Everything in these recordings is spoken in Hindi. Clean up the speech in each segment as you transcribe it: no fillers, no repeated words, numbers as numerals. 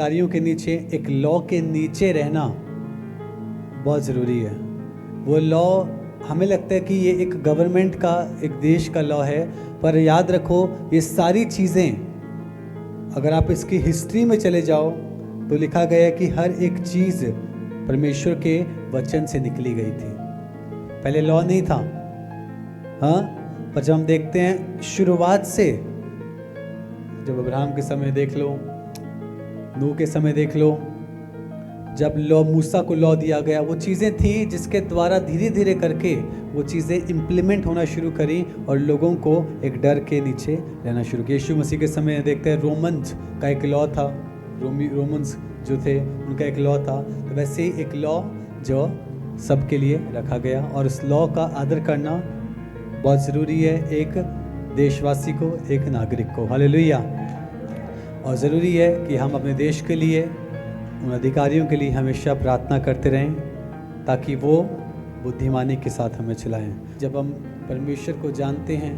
अधिकारियों के नीचे, एक लॉ के नीचे रहना बहुत ज़रूरी है। वो लॉ, हमें लगता है कि ये एक गवर्नमेंट का, एक देश का लॉ है, पर याद रखो ये सारी चीज़ें, अगर आप इसकी हिस्ट्री में चले जाओ तो लिखा गया है कि हर एक चीज़ परमेश्वर के वचन से निकली गई थी। पहले लॉ नहीं था, हाँ, पर जब हम देखते हैं शुरुआत से, जब अब्राहम के समय देख लो, नूह के समय देख लो, जब लॉ, मूसा को लॉ दिया गया, वो चीज़ें थी जिसके द्वारा धीरे धीरे करके वो चीज़ें इम्प्लीमेंट होना शुरू करी और लोगों को एक डर के नीचे रहना शुरू किया। यीशु मसीह के समय देखते हैं रोमन्स का एक लॉ था, रोमन्स जो थे उनका एक लॉ था, तो वैसे ही एक लॉ जो सबके लिए रखा गया, और उस लॉ का आदर करना बहुत ज़रूरी है एक देशवासी को, एक नागरिक को। हालेलुया। और ज़रूरी है कि हम अपने देश के लिए, उन अधिकारियों के लिए हमेशा प्रार्थना करते रहें ताकि वो बुद्धिमानी के साथ हमें चलाएं। जब हम परमेश्वर को जानते हैं,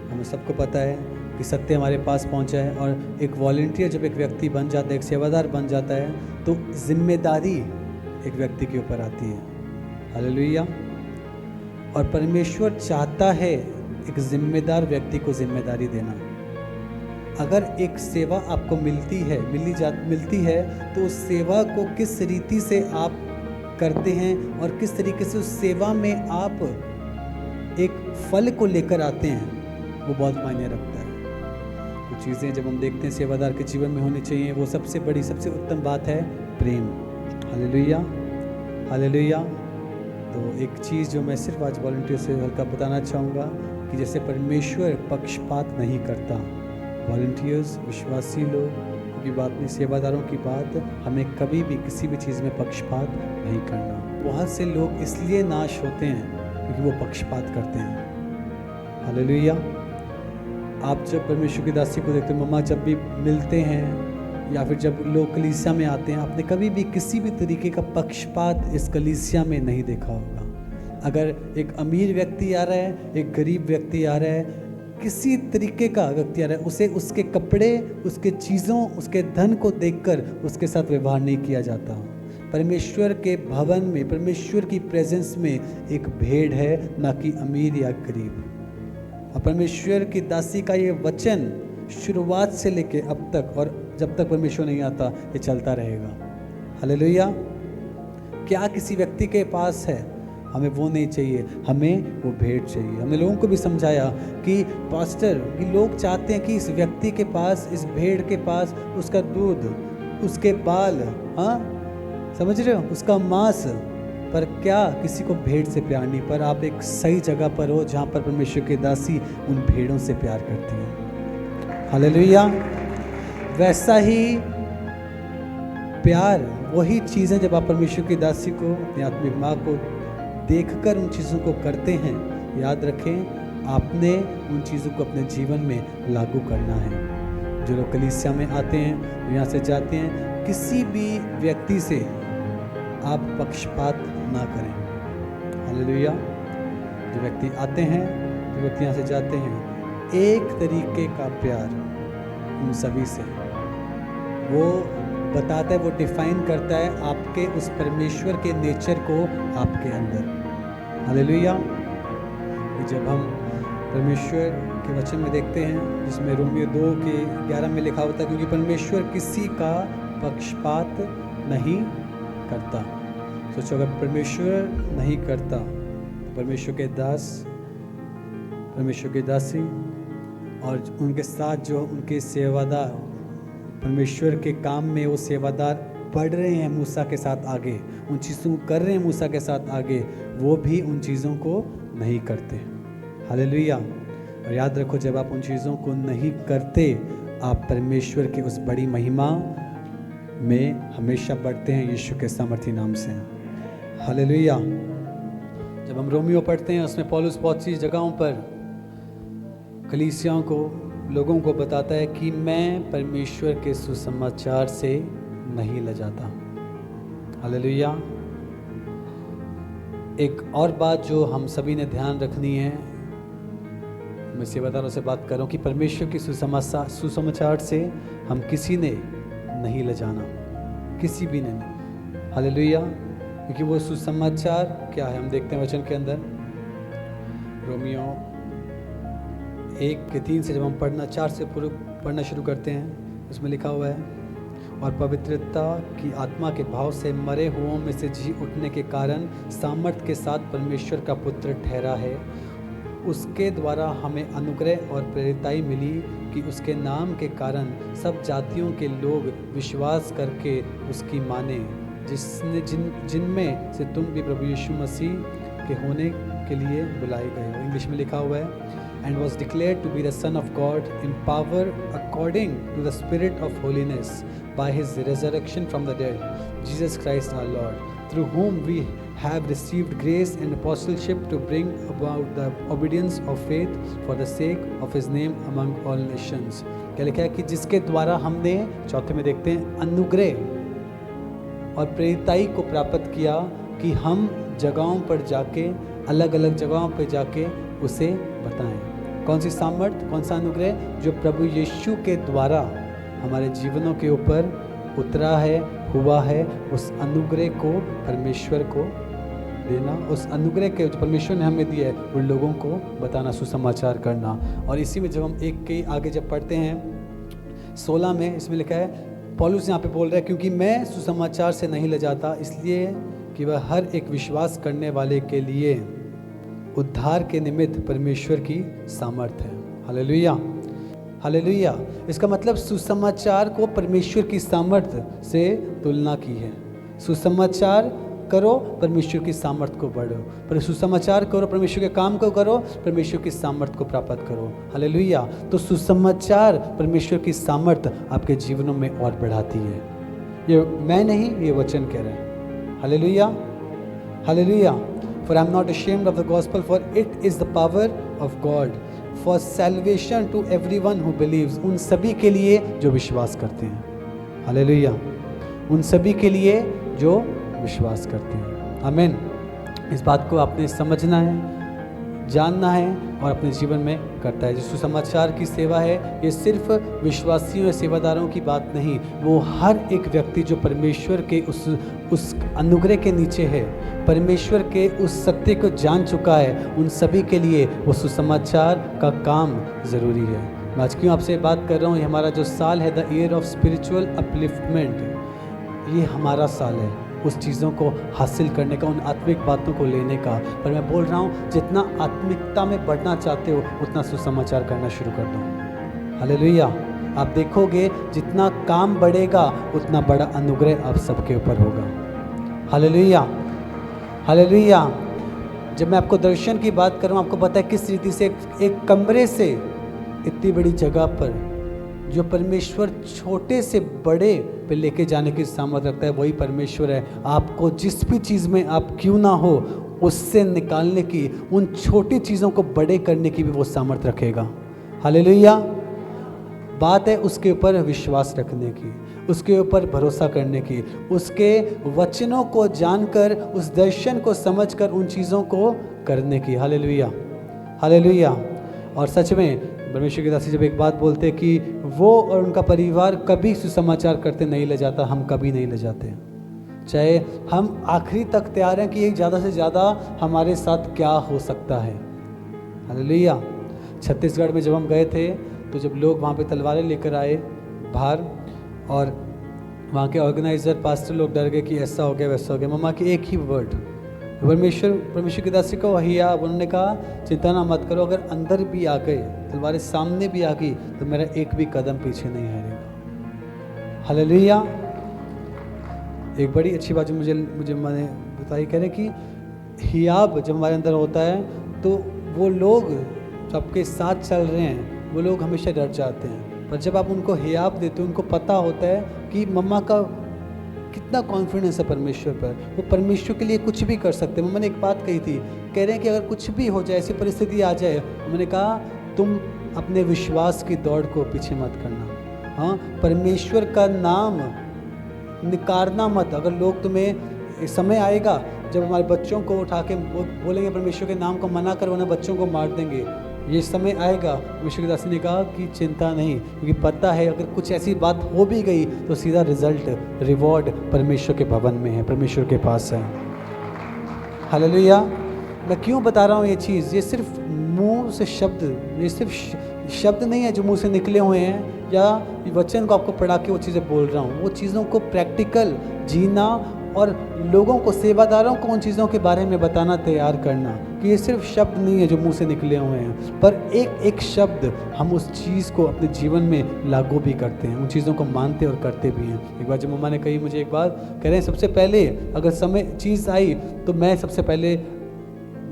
हमें सबको पता है कि सत्य हमारे पास पहुंचा है, और एक वॉलंटियर जब एक व्यक्ति बन जाता है, एक सेवादार बन जाता है, तो जिम्मेदारी एक व्यक्ति के ऊपर आती है। हालेलुया। और परमेश्वर चाहता है एक जिम्मेदार व्यक्ति को जिम्मेदारी देना। अगर एक सेवा आपको मिलती है तो उस सेवा को किस रीति से आप करते हैं और किस तरीके से उस सेवा में आप एक फल को लेकर आते हैं, वो बहुत मायने रखता है। वो चीज़ें जब हम देखते हैं सेवादार के जीवन में होनी चाहिए, वो सबसे बड़ी, सबसे उत्तम बात है प्रेम। Hallelujah, hallelujah. तो एक चीज़ जो मैं सिर्फ आज वॉलंटियर से हल्का बताना चाहूँगा कि जैसे परमेश्वर पक्षपात नहीं करता, वॉलंटियर्स, विश्वासी लोग की बात नहीं, सेवादारों की बात, हमें कभी भी किसी भी चीज़ में पक्षपात नहीं करना। बहुत से लोग इसलिए नाश होते हैं क्योंकि वो पक्षपात करते हैं। हालेलुया। आप जब परमेश्वर की दासी को देखते हैं, मम्मा जब भी मिलते हैं या फिर जब लोग कलीसिया में आते हैं, आपने कभी भी किसी भी तरीके का पक्षपात इस कलीसिया में नहीं देखा होगा। अगर एक अमीर व्यक्ति आ रहा है, एक गरीब व्यक्ति आ रहा है, किसी तरीके का व्यक्ति आ रहा है, उसे उसके कपड़े, उसके चीज़ों, उसके धन को देखकर उसके साथ व्यवहार नहीं किया जाता। परमेश्वर के भवन में, परमेश्वर की प्रेजेंस में एक भेड़ है, ना कि अमीर या गरीब। और परमेश्वर की दासी का ये वचन शुरुआत से लेके अब तक, और जब तक परमेश्वर नहीं आता, ये चलता रहेगा। हालेलुया। क्या किसी व्यक्ति के पास है, हमें वो नहीं चाहिए, हमें वो भेड़ चाहिए। हमने लोगों को भी समझाया कि पास्टर, कि लोग चाहते हैं कि इस व्यक्ति के पास, इस भेड़ के पास उसका दूध, उसके बाल, हाँ समझ रहे हो, उसका मांस, पर क्या किसी को भेड़ से प्यार नहीं। पर आप एक सही जगह पर हो जहाँ पर परमेश्वर की दासी उन भेड़ों से प्यार करती है। हालेलुया। वैसा ही प्यार, वही चीज़ें जब आप परमेश्वर की दासी को, अपनी आत्मिक माँ को देखकर उन चीज़ों को करते हैं, याद रखें आपने उन चीज़ों को अपने जीवन में लागू करना है। जो लोग कलीसिया में आते हैं, यहाँ से जाते हैं, किसी भी व्यक्ति से आप पक्षपात ना करें। हालेलुया। जो व्यक्ति आते हैं, जो व्यक्ति यहाँ से जाते हैं, एक तरीके का प्यार उन सभी से वो बताता है, वो डिफाइन करता है आपके उस परमेश्वर के नेचर को आपके अंदर। हालेलुया। जब हम परमेश्वर के वचन में देखते हैं, जिसमें रोमियो 2:11 में लिखा होता है, क्योंकि परमेश्वर किसी का पक्षपात नहीं करता। सोचो, अगर परमेश्वर नहीं करता, परमेश्वर के दास, परमेश्वर की दासी और उनके साथ जो उनके सेवादार, परमेश्वर के काम में वो सेवादार बढ़ रहे हैं मूसा के साथ आगे, उन चीज़ों को कर रहे हैं मूसा के साथ आगे, वो भी उन चीज़ों को नहीं करते। हालेलुया। और याद रखो, जब आप उन चीज़ों को नहीं करते, आप परमेश्वर की उस बड़ी महिमा में हमेशा बढ़ते हैं यीशु के सामर्थी नाम से। हालेलुया। जब हम रोमियो पढ़ते हैं, उसमें पौलुस बहुत सी जगहों पर कलीसियाओं को, लोगों को बताता है कि मैं परमेश्वर के सुसमाचार से नहीं लजाता। हालेलुया। एक और बात जो हम सभी ने ध्यान रखनी है, मैं सेवादारों से बात कर रहा हूँ, कि परमेश्वर के सुसमाचार से हम किसी ने नहीं लजाना। किसी भी ने नहीं। हालेलुया। क्योंकि वो सुसमाचार क्या है हम देखते हैं वचन के अंदर, रोमियो 1:3 से जब हम पढ़ना 4 से पढ़ना शुरू करते हैं, उसमें लिखा हुआ है, और पवित्रता की आत्मा के भाव से मरे हुओं में से जी उठने के कारण सामर्थ्य के साथ परमेश्वर का पुत्र ठहरा है। उसके द्वारा हमें अनुग्रह और प्रेरिताई मिली कि उसके नाम के कारण सब जातियों के लोग विश्वास करके उसकी माने, जिसने जिनमें से तुम भी प्रभु यीशु मसीह के होने के लिए बुलाए गए हो। इंग्लिश में लिखा हुआ है, and was declared to be the Son of God in power according to the Spirit of holiness by his resurrection from the dead, Jesus Christ our Lord, through whom we have received grace and apostleship to bring about the obedience of faith for the sake of his name among all nations। क्या लिखा है कि जिसके द्वारा हमने, चौथे में देखते हैं, अनुग्रह और प्रेरिताई को प्राप्त किया कि हम जगहों पर जाके, अलग अलग जगहों पर जाके उसे बताएं। कौन सी सामर्थ, कौन सा अनुग्रह? जो प्रभु यीशु के द्वारा हमारे जीवनों के ऊपर उतरा है, हुआ है, उस अनुग्रह को परमेश्वर को देना, उस अनुग्रह के जो परमेश्वर ने हमें दिया है उन लोगों को बताना, सुसमाचार करना। और इसी में जब हम एक के आगे जब पढ़ते हैं 16 में, इसमें लिखा है, पौलुस यहाँ पे बोल रहा है, क्योंकि मैं सुसमाचार से नहीं ले जाता, इसलिए कि वह हर एक विश्वास करने वाले के लिए उद्धार के निमित्त परमेश्वर की सामर्थ्य है। Hallelujah, hallelujah. इसका मतलब सुसमाचार को परमेश्वर की सामर्थ्य से तुलना की है। सुसमाचार करो, परमेश्वर की सामर्थ्य को बढ़ो, पर सुसमाचार करो, परमेश्वर के काम को करो, परमेश्वर की सामर्थ्य को प्राप्त करो। हालेलुया। तो सुसमाचार परमेश्वर की सामर्थ्य आपके जीवनों में और बढ़ाती है। ये मैं नहीं, ये वचन कह रहे हैं। Hallelujah, hallelujah. For I am not ashamed of the gospel, for it is the power of God for salvation to everyone who believes। उन सभी के लिए जो विश्वास करते हैं। हालेलुया। उन सभी के लिए जो विश्वास करते हैं। आमीन। इस बात को आपने समझना है, जानना है और अपने जीवन में करता है। जो सुसमाचार की सेवा है, ये सिर्फ विश्वासियों या सेवादारों की बात नहीं, वो हर एक व्यक्ति जो परमेश्वर के उस अनुग्रह के नीचे है, परमेश्वर के उस सत्य को जान चुका है, उन सभी के लिए वो सुसमाचार का काम ज़रूरी है। मैं आज क्यों आपसे बात कर रहा हूँ? ये हमारा जो साल है, the year of spiritual upliftment, ये हमारा साल है उस चीज़ों को हासिल करने का, उन आत्मिक बातों को लेने का। पर मैं बोल रहा हूँ, जितना आत्मिकता में बढ़ना चाहते हो उतना सुसमाचार करना शुरू कर दो। हालेलुया। आप देखोगे जितना काम बढ़ेगा उतना बड़ा अनुग्रह आप सबके ऊपर होगा। Hallelujah, hallelujah. जब मैं आपको दर्शन की बात कर रहा हूँ, आपको पता है किस रीति से एक कमरे से इतनी बड़ी जगह पर जो परमेश्वर छोटे से बड़े पे लेके जाने की सामर्थ्य रखता है, वही परमेश्वर है। आपको जिस भी चीज़ में आप क्यों ना हो, उससे निकालने की, उन छोटी चीज़ों को बड़े करने की भी वो सामर्थ्य रखेगा। हालेलुया। बात है उसके ऊपर विश्वास रखने की, उसके ऊपर भरोसा करने की, उसके वचनों को जानकर, उस दर्शन को समझकर उन चीज़ों को करने की। Hallelujah, hallelujah. और सच में परमेश्वर के दासी जब एक बात बोलते कि वो और उनका परिवार कभी सुसमाचार करते नहीं ले जाता, हम कभी नहीं ले जाते। चाहे हम आखिरी तक तैयार हैं कि ये ज़्यादा से ज़्यादा हमारे साथ क्या हो सकता है। हालेलुया। छत्तीसगढ़ में जब हम गए थे तो जब लोग वहाँ पे तलवारें लेकर आए बाहर, और वहाँ के ऑर्गेनाइज़र पास्टर लोग डर गए कि ऐसा हो गया वैसा हो गया। मम्मा की एक ही वर्ड, परमेश्वर की दासी को वही आप, उन्होंने कहा चिंता ना मत करो, अगर अंदर भी आ गए, तलवारें सामने भी आ गई, तो मेरा एक भी कदम पीछे नहीं हटेगा। हालेलुया। एक बड़ी अच्छी बात जो मुझे मैंने बताई, कह रहे कि हियाब जब हमारे अंदर होता है तो वो लोग जो आपके साथ चल रहे हैं वो लोग हमेशा डर जाते हैं, पर जब आप उनको हियाब देते हो, उनको पता होता है कि मम्मा का कितना कॉन्फिडेंस है परमेश्वर पर, वो परमेश्वर के लिए कुछ भी कर सकते हैं। मम्मा ने एक बात कही थी, कह रहे हैं कि अगर कुछ भी हो जाए, ऐसी परिस्थिति आ जाए, मैंने कहा तुम अपने विश्वास की दौड़ को पीछे मत करना। हाँ, परमेश्वर का नाम निकारना मत। अगर लोग तुम्हें, समय आएगा जब हमारे बच्चों को उठा के बोलेंगे परमेश्वर के नाम को मना कर, उन्हें बच्चों को मार देंगे, ये समय आएगा। विश्व दासी ने कहा कि चिंता नहीं, क्योंकि पता है अगर कुछ ऐसी बात हो भी गई तो सीधा रिजल्ट, रिवॉर्ड परमेश्वर के भवन में है, परमेश्वर के पास है। हालेलुया। मैं क्यों बता रहा हूँ ये चीज़? ये सिर्फ मुंह से शब्द, ये सिर्फ शब्द नहीं है जो मुंह से निकले हुए हैं या वचन को आपको पढ़ा के वो चीज़ें बोल रहा हूँ। वो चीज़ों को प्रैक्टिकल जीना और लोगों को, सेवादारों को उन चीज़ों के बारे में बताना, तैयार करना कि ये सिर्फ शब्द नहीं है जो मुंह से निकले हुए हैं, पर एक एक शब्द हम उस चीज़ को अपने जीवन में लागू भी करते हैं, उन चीज़ों को मानते और करते भी हैं। एक बार जब मम्मा ने कही मुझे, एक बार कह रहे हैं सबसे पहले अगर समय चीज़ आई तो मैं सबसे पहले,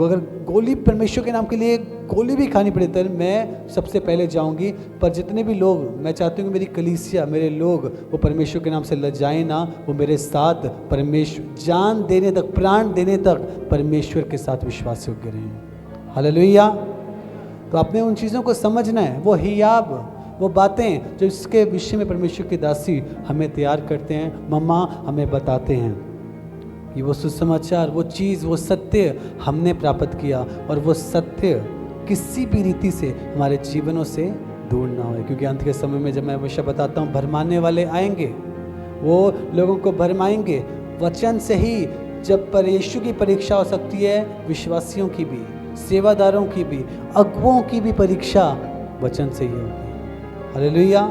अगर गोली परमेश्वर के नाम के लिए गोली भी खानी पड़े तो मैं सबसे पहले जाऊंगी। पर जितने भी लोग, मैं चाहती हूँ कि मेरी कलीसिया, मेरे लोग वो परमेश्वर के नाम से लजाएं ना, वो मेरे साथ परमेश्वर, जान देने तक, प्राण देने तक परमेश्वर के साथ विश्वास योग्य रहें। हालेलुया। तो आपने उन चीज़ों को समझना है, वो हियाब, वो बातें जो इसके विषय में परमेश्वर की दासी हमें तैयार करते हैं, मम्मा हमें बताते हैं कि वो सुसमाचार, वो चीज़, वो सत्य हमने प्राप्त किया और वो सत्य किसी भी रीति से हमारे जीवनों से दूर ना हो। क्योंकि अंत के समय में जब मैं हमेशा बताता हूँ, भरमाने वाले आएंगे, वो लोगों को भरमाएंगे वचन से ही। जब यीशु की परीक्षा हो सकती है, विश्वासियों की भी, सेवादारों की भी, अगुओं की भी परीक्षा वचन से ही होगी। हालेलुया।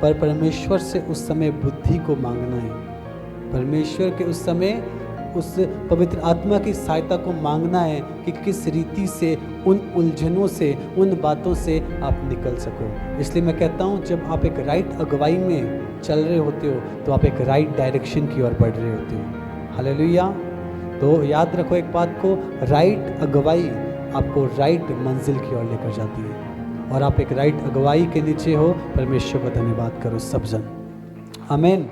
पर परमेश्वर से उस समय बुद्धि को मांगना है, परमेश्वर के उस समय उस पवित्र आत्मा की सहायता को मांगना है कि किस रीति से उन उलझनों से, उन बातों से आप निकल सको। इसलिए मैं कहता हूँ, जब आप एक राइट अगुवाई में चल रहे होते हो तो आप एक राइट डायरेक्शन की ओर बढ़ रहे होते हो। हालेलुया। तो याद रखो एक बात को, राइट अगुवाई आपको राइट मंजिल की ओर लेकर जाती है, और आप एक राइट अगुवाई के नीचे हो। परमेश्वर का धन्यवाद करो सब जन। आमीन।